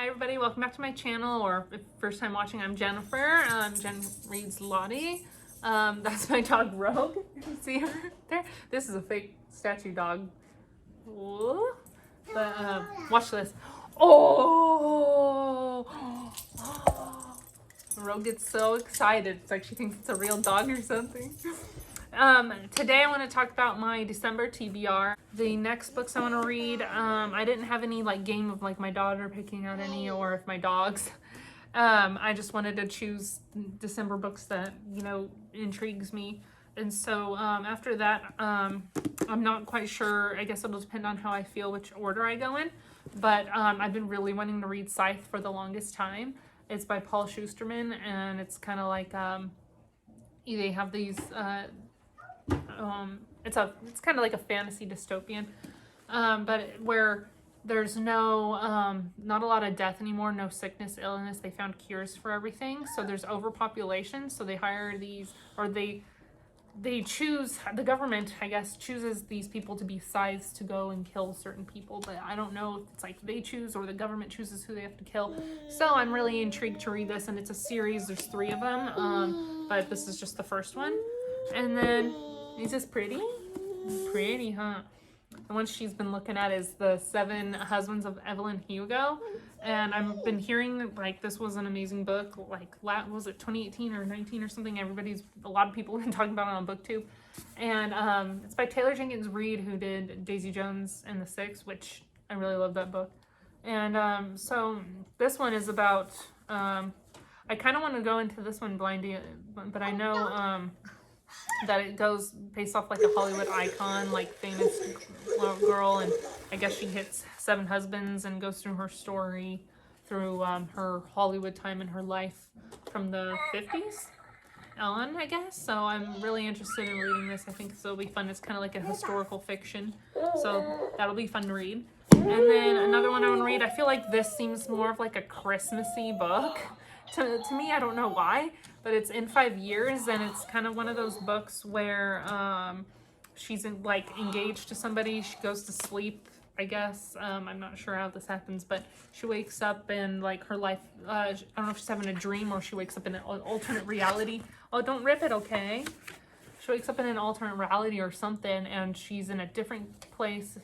Hi everybody, welcome back to my channel, or if first time watching, I'm Jennifer. Jen reads Lottie. That's my dog Rogue. See her there? This is a fake statue dog. Whoa. But watch this. Oh! Rogue gets so excited. It's like she thinks it's a real dog or something. Today I want to talk about my December TBR. The next books I want to read, I didn't have any like game of like my daughter picking out any or if my dogs. I just wanted to choose December books that, you know, intrigues me. And so after that, I'm not quite sure. I guess it'll depend on how I feel which order I go in. But I've been really wanting to read Scythe for the longest time. It's by Paul Schusterman, and it's kind of like they have these it's kind of like a fantasy dystopian, but where there's no not a lot of death anymore, no sickness, illness. They found cures for everything, so there's overpopulation, so they hire these, or they choose, the government I guess chooses these people to be scythes to go and kill certain people, but I don't know if it's like they choose or the government chooses who they have to kill. So I'm really intrigued to read this, and it's a series. There's 3 of them, but this is just the first one. And then, is this pretty? Pretty, huh? The one she's been looking at is The 7 Husbands of Evelyn Hugo. And I've been hearing like this was an amazing book. Like, was it 2018 or 19 or something? A lot of people have been talking about it on BookTube. And it's by Taylor Jenkins Reid, who did Daisy Jones and the Six, which I really love that book. And so this one is about, I kind of want to go into this one blindly, but I know that it goes based off like a Hollywood icon, like famous girl, and I guess she hits 7 husbands and goes through her story through her Hollywood time in her life from the 50s on, I guess. So I'm really interested in reading this. I think this will be fun. It's kind of like a historical fiction, so that'll be fun to read. And then another one I want to read, I feel like this seems more of like a Christmassy book to me. I don't know why, but it's In 5 Years, and it's kind of one of those books where she's like engaged to somebody. She goes to sleep, I guess. I'm not sure how this happens, but she wakes up and like her life, I don't know if she's having a dream or she wakes up in an alternate reality. Oh, don't rip it, okay? She wakes up in an alternate reality or something, and she's in a different place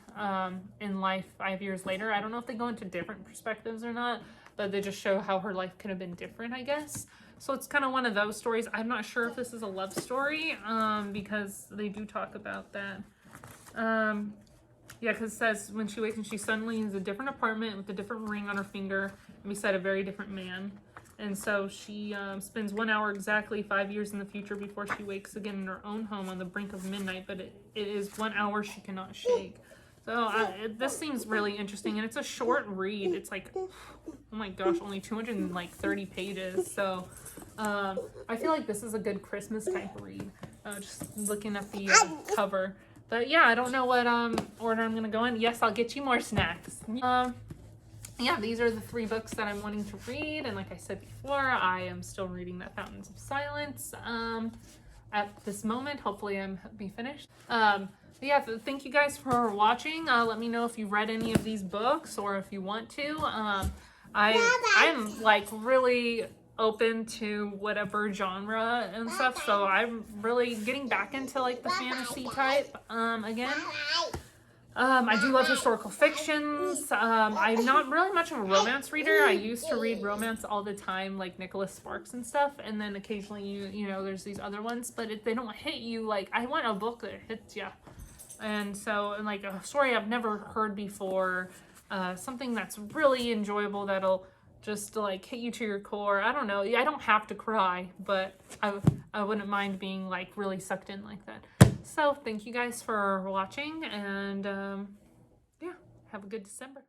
in life 5 years later. I don't know if they go into different perspectives or not, but they just show how her life could have been different, I guess. So it's kind of one of those stories. I'm not sure if this is a love story, because they do talk about that. Yeah, because it says when she wakes and she suddenly is in a different apartment with a different ring on her finger and beside a very different man. And so she spends 1 hour exactly 5 years in the future before she wakes again in her own home on the brink of midnight, but it is 1 hour she cannot shake. So this seems really interesting, and it's a short read. It's like, oh my gosh, only 230 pages. So I feel like this is a good Christmas type read, just looking at the cover. But yeah, I don't know what order I'm gonna go in. Yes, I'll get you more snacks. Yeah, these are the 3 books that I'm wanting to read, and like I said before, I am still reading The Fountains of Silence at this moment. Hopefully I'm be finished. Yeah, thank you guys for watching. Let me know if you've read any of these books or if you want to. I'm like really open to whatever genre and stuff, so I'm really getting back into like the fantasy type again. I do love historical fictions. I'm not really much of a romance reader. I used to read romance all the time, like Nicholas Sparks and stuff, and then occasionally you know there's these other ones, but they don't hit you. Like, I want a book that hits you. And so, like a story I've never heard before, something that's really enjoyable that'll just like hit you to your core. I don't know. I don't have to cry, but I wouldn't mind being like really sucked in like that. So thank you guys for watching, and yeah, have a good December.